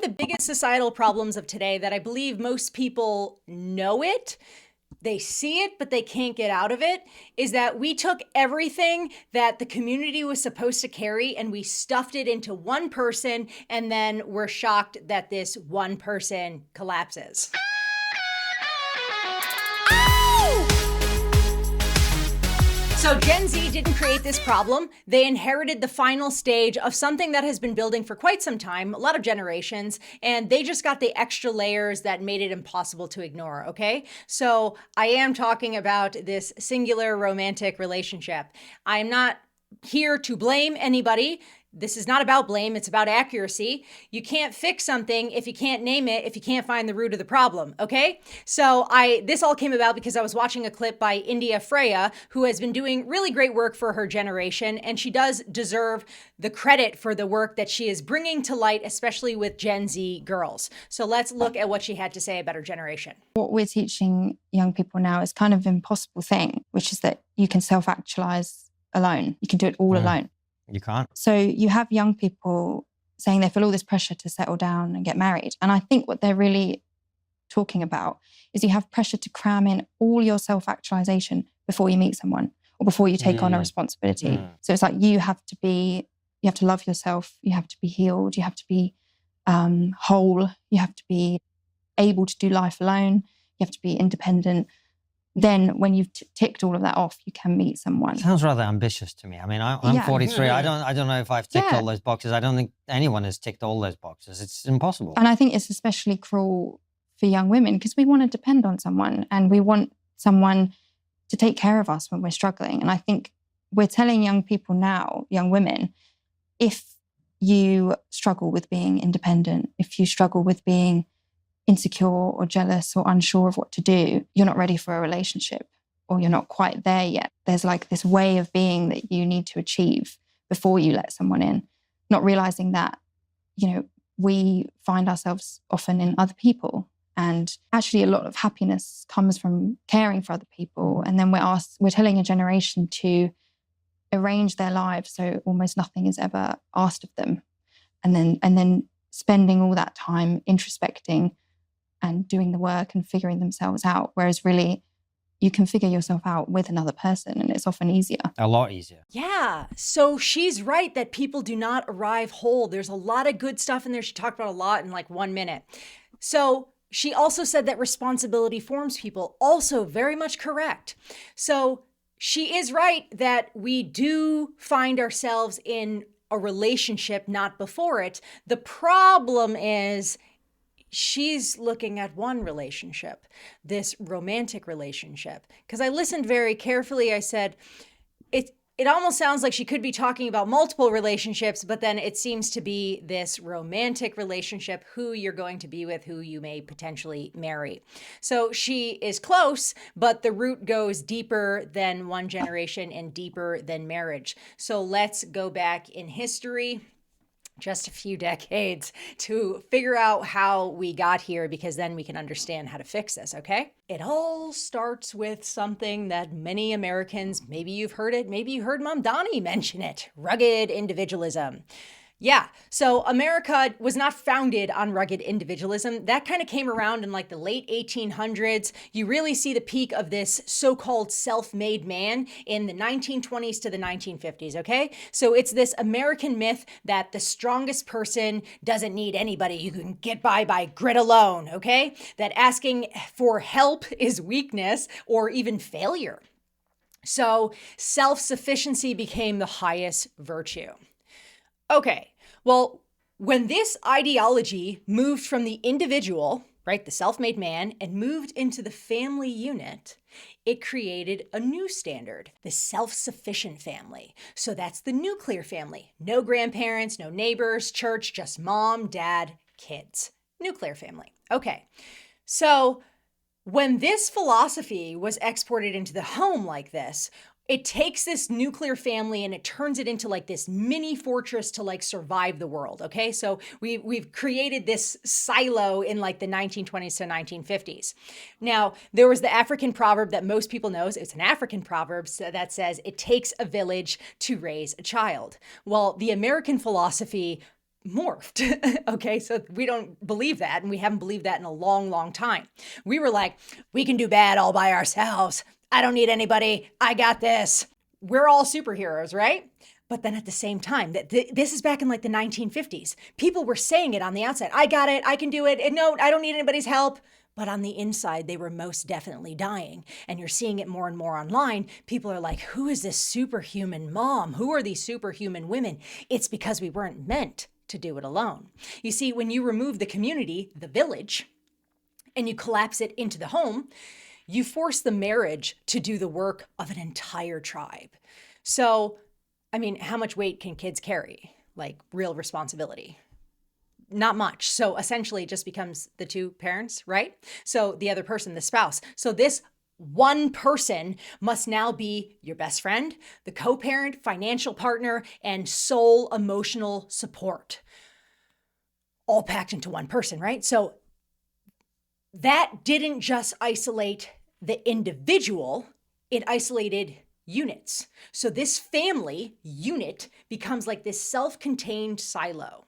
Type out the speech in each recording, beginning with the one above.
the biggest societal problems of today that I believe most people know it, they see it, but they can't get out of it, is that we took everything that the community was supposed to carry and we stuffed it into one person, and then we're shocked that this one person collapses. So Gen Z didn't create this problem. They inherited the final stage of something that has been building for quite some time, a lot of generations, and they just got the extra layers that made it impossible to ignore, okay? So I am talking about this singular romantic relationship. I'm not here to blame anybody. This is not about blame, it's about accuracy. You can't fix something if you can't name it, if you can't find the root of the problem, okay? So this all came about because I was watching a clip by India Freya, who has been doing really great work for her generation, and she does deserve the credit for the work that she is bringing to light, especially with Gen Z girls. So let's look at what she had to say about her generation. What we're teaching young people now is kind of an impossible thing, which is that you can self-actualize alone. You can do it all alone. You can't. So you have young people saying they feel all this pressure to settle down and get married. And I think what they're really talking about is you have pressure to cram in all your self-actualization before you meet someone or before you take on a responsibility. So it's like you have to love yourself, you have to be healed, you have to be whole, you have to be able to do life alone, you have to be independent. Then when you've ticked all of that off, you can meet someone. Sounds rather ambitious to me. I mean, I'm 43. I don't know if I've ticked all those boxes. I don't think anyone has ticked all those boxes. It's impossible. And I think it's especially cruel for young women because we want to depend on someone and we want someone to take care of us when we're struggling. And I think we're telling young people now, young women, if you struggle with being independent, if you struggle with being insecure or jealous or unsure of what to do, you're not ready for a relationship or you're not quite there yet. There's like this way of being that you need to achieve before you let someone in, not realizing that, we find ourselves often in other people. And actually a lot of happiness comes from caring for other people. And then we're telling a generation to arrange their lives so almost nothing is ever asked of them. And then spending all that time introspecting and doing the work and figuring themselves out. Whereas really, you can figure yourself out with another person and it's often easier. A lot easier. Yeah. So she's right that people do not arrive whole. There's a lot of good stuff in there. She talked about a lot in like 1 minute. So she also said that responsibility forms people. Also very much correct. So she is right that we do find ourselves in a relationship, not before it. The problem is she's looking at one relationship, this romantic relationship. Because I listened very carefully. I said, it almost sounds like she could be talking about multiple relationships, but then it seems to be this romantic relationship, who you're going to be with, who you may potentially marry. So she is close, but the root goes deeper than one generation and deeper than marriage. So let's go back in history just a few decades to figure out how we got here, because then we can understand how to fix this, okay? It all starts with something that many Americans, maybe you've heard it, maybe you heard Mom Donnie mention it, rugged individualism. Yeah, so America was not founded on rugged individualism. That kind of came around in like the late 1800s. You really see the peak of this so-called self-made man in the 1920s to the 1950s, okay? So it's this American myth that the strongest person doesn't need anybody. You can get by grit alone, okay? That asking for help is weakness or even failure. So self-sufficiency became the highest virtue. Okay, well, when this ideology moved from the individual, right, the self-made man, and moved into the family unit, it created a new standard, the self-sufficient family. So that's the nuclear family. No grandparents, no neighbors, church, just mom, dad, kids. Nuclear family. Okay, so when this philosophy was exported into the home like this, it takes this nuclear family and it turns it into like this mini fortress to like survive the world, okay? So we've created this silo in like the 1920s to 1950s. Now, there was the African proverb that most people know. It's an African proverb that says, it takes a village to raise a child. Well, the American philosophy morphed. Okay, so we don't believe that, and we haven't believed that in a long, long time. We were like, we can do bad all by ourselves. I don't need anybody. I got this. We're all superheroes, right? But then at the same time, this is back in like the 1950s. People were saying it on the outside. I got it. I can do it. And no, I don't need anybody's help. But on the inside, they were most definitely dying. And you're seeing it more and more online. People are like, who is this superhuman mom? Who are these superhuman women? It's because we weren't meant to do it alone. You see, when you remove the community, the village, and you collapse it into the home, you force the marriage to do the work of an entire tribe. So, I mean, how much weight can kids carry? Like real responsibility? Not much. So essentially it just becomes the two parents, right? So the other person, the spouse. So this one person must now be your best friend, the co-parent, financial partner, and sole emotional support. All packed into one person, right? So that didn't just isolate the individual, it isolated units. So this family unit becomes like this self-contained silo.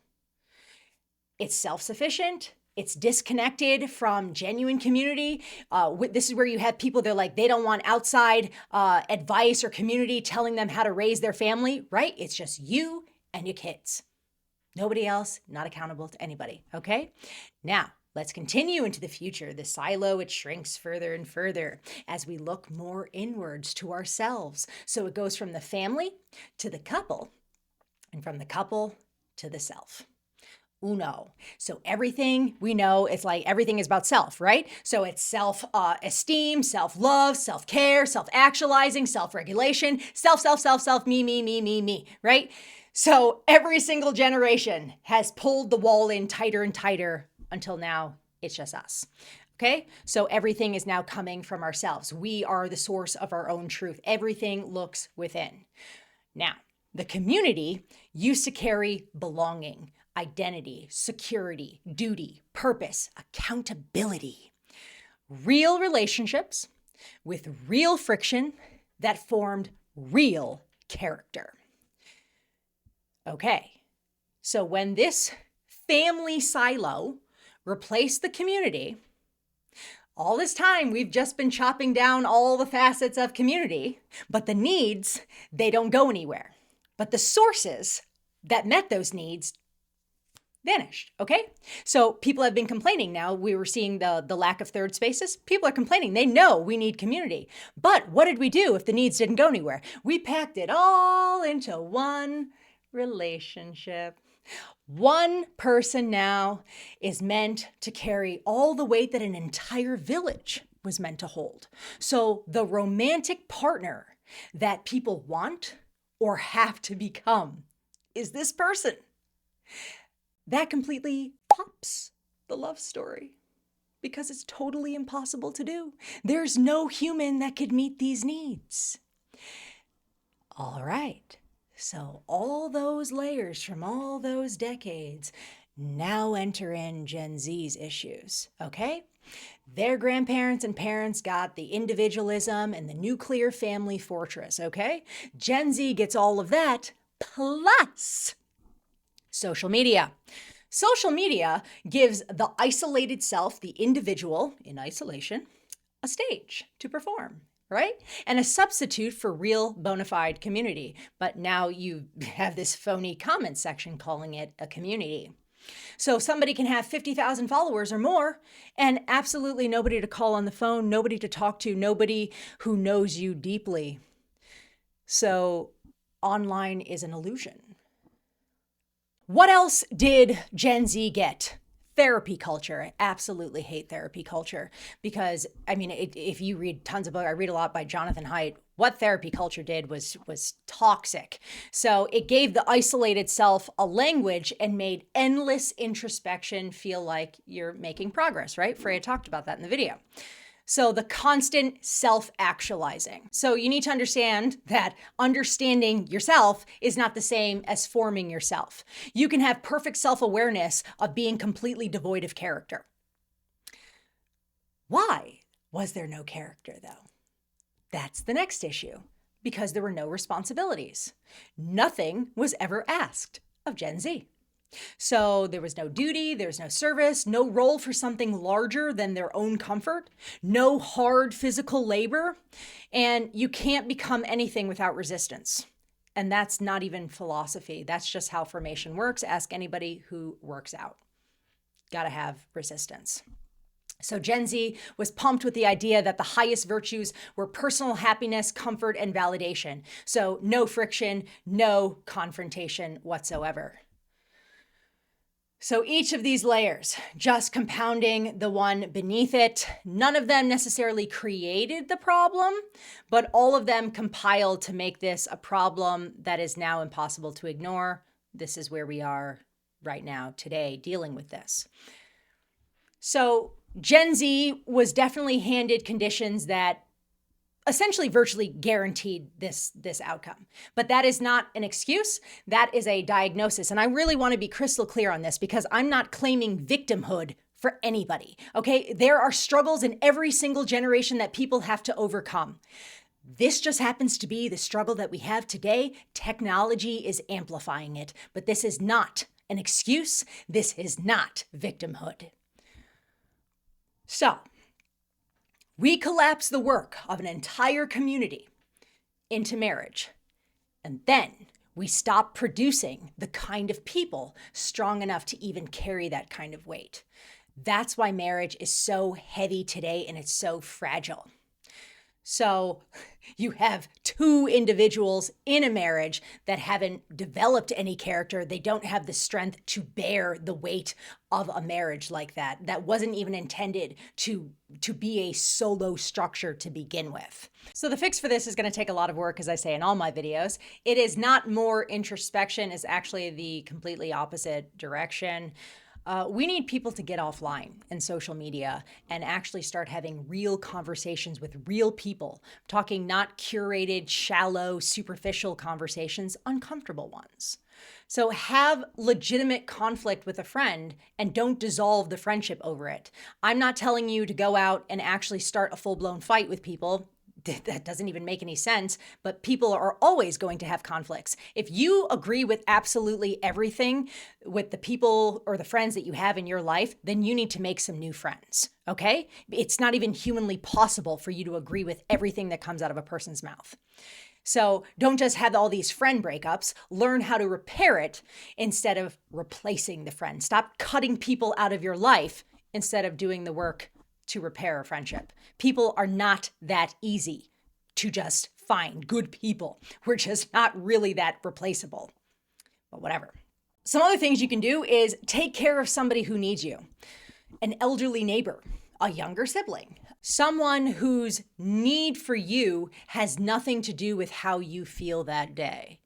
It's self-sufficient. It's disconnected from genuine community. This is where you have people, they're like, they don't want outside advice or community telling them how to raise their family, right? It's just you and your kids. Nobody else, not accountable to anybody, okay? Now, let's continue into the future. The silo, it shrinks further and further as we look more inwards to ourselves. So it goes from the family to the couple, and from the couple to the self. Uno. So everything we know, it's like everything is about self, right? So it's self-esteem, self-love, self-care, self-actualizing, self-regulation, self, me, right? So every single generation has pulled the wall in tighter and tighter until now it's just us. Okay? So everything is now coming from ourselves. We are the source of our own truth. Everything looks within. Now, the community used to carry belonging, identity, security, duty, purpose, accountability, real relationships with real friction that formed real character. Okay, so when this family silo replaced the community, all this time we've just been chopping down all the facets of community, but the needs, they don't go anywhere. But the sources that met those needs vanished, okay? So people have been complaining now. We were seeing the lack of third spaces. People are complaining. They know we need community. But what did we do if the needs didn't go anywhere? We packed it all into one relationship. One person now is meant to carry all the weight that an entire village was meant to hold. So the romantic partner that people want or have to become is this person. That completely pops the love story because it's totally impossible to do. There's no human that could meet these needs. All right. So all those layers from all those decades now enter in Gen Z's issues, okay? Their grandparents and parents got the individualism and the nuclear family fortress, okay? Gen Z gets all of that plus social media. Social media gives the isolated self, the individual in isolation, a stage to perform, right? And a substitute for real bona fide community. But now you have this phony comment section calling it a community. So somebody can have 50,000 followers or more and absolutely nobody to call on the phone, nobody to talk to, nobody who knows you deeply. So online is an illusion. What else did Gen Z get? Therapy culture. I absolutely hate therapy culture because, I mean, if you read tons of books, I read a lot by Jonathan Haidt, what therapy culture did was toxic. So it gave the isolated self a language and made endless introspection feel like you're making progress, right? Freya talked about that in the video. So the constant self-actualizing. So you need to understand that understanding yourself is not the same as forming yourself. You can have perfect self-awareness of being completely devoid of character. Why was there no character though? That's the next issue, because there were no responsibilities. Nothing was ever asked of Gen Z. So there was no duty, there's no service, no role for something larger than their own comfort, no hard physical labor, and you can't become anything without resistance. And that's not even philosophy. That's just how formation works. Ask anybody who works out. Got to have resistance. So Gen Z was pumped with the idea that the highest virtues were personal happiness, comfort, and validation. So no friction, no confrontation whatsoever. So each of these layers, just compounding the one beneath it, none of them necessarily created the problem, but all of them compiled to make this a problem that is now impossible to ignore. This is where we are right now today dealing with this. So Gen Z was definitely handed conditions that essentially virtually guaranteed this outcome. But that is not an excuse. That is a diagnosis. And I really want to be crystal clear on this because I'm not claiming victimhood for anybody. Okay? There are struggles in every single generation that people have to overcome. This just happens to be the struggle that we have today. Technology is amplifying it. But this is not an excuse. This is not victimhood. So, we collapse the work of an entire community into marriage, and then we stop producing the kind of people strong enough to even carry that kind of weight. That's why marriage is so heavy today and it's so fragile. So you have two individuals in a marriage that haven't developed any character. They don't have the strength to bear the weight of a marriage like that. That wasn't even intended to be a solo structure to begin with. So the fix for this is going to take a lot of work, as I say in all my videos. It is not more introspection. It's actually the completely opposite direction. We need people to get offline and social media and actually start having real conversations with real people, talking not curated, shallow, superficial conversations, uncomfortable ones. So have legitimate conflict with a friend and don't dissolve the friendship over it. I'm not telling you to go out and actually start a full-blown fight with people. That doesn't even make any sense, but people are always going to have conflicts. If you agree with absolutely everything with the people or the friends that you have in your life, then you need to make some new friends, okay? It's not even humanly possible for you to agree with everything that comes out of a person's mouth. So don't just have all these friend breakups. Learn how to repair it instead of replacing the friend. Stop cutting people out of your life instead of doing the work to repair a friendship. People are not that easy to just find. Good people. We're just not really that replaceable. But whatever. Some other things you can do is take care of somebody who needs you. An elderly neighbor, a younger sibling, someone whose need for you has nothing to do with how you feel that day.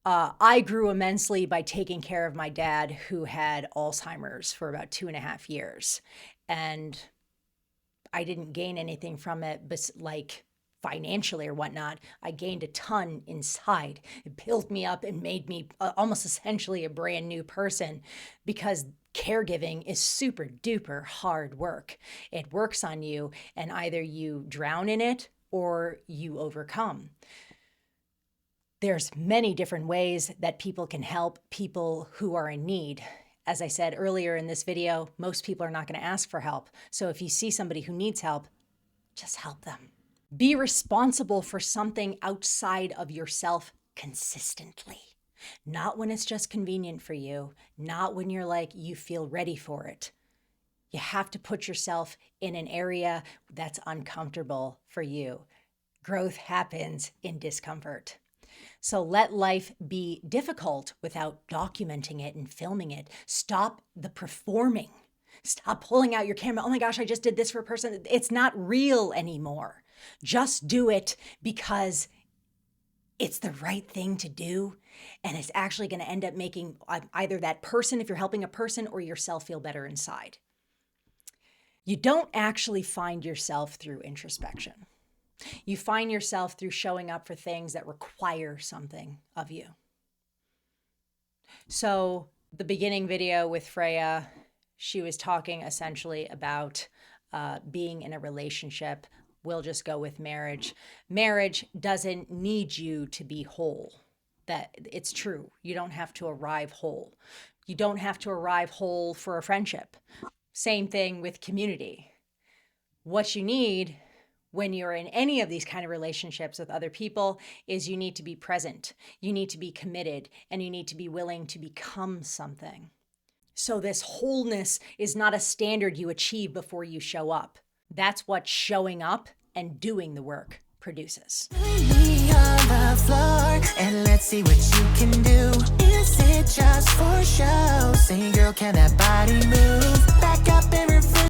I grew immensely by taking care of my dad who had Alzheimer's for about 2.5 years. And I didn't gain anything from it, but like financially or whatnot, I gained a ton inside. It built me up and made me almost essentially a brand new person because caregiving is super duper hard work. It works on you and either you drown in it or you overcome. There's many different ways that people can help people who are in need. As I said earlier in this video, most people are not going to ask for help. So if you see somebody who needs help, just help them. Be responsible for something outside of yourself consistently. Not when it's just convenient for you, not when you're like, you feel ready for it. You have to put yourself in an area that's uncomfortable for you. Growth happens in discomfort. So let life be difficult without documenting it and filming it. Stop the performing. Stop pulling out your camera. Oh my gosh, I just did this for a person. It's not real anymore. Just do it because it's the right thing to do. And it's actually going to end up making either that person, if you're helping a person, or yourself feel better inside. You don't actually find yourself through introspection. You find yourself through showing up for things that require something of you. So the beginning video with Freya, she was talking essentially about being in a relationship. We'll just go with marriage. Marriage doesn't need you to be whole. That it's true. You don't have to arrive whole. You don't have to arrive whole for a friendship. Same thing with community. What you need when you're in any of these kind of relationships with other people is you need to be present, you need to be committed, and you need to be willing to become something. So this wholeness is not a standard you achieve before you show up. That's what showing up and doing the work produces. Me on the floor and let's see what you can do. Is it just for show? Say, girl, can that body move?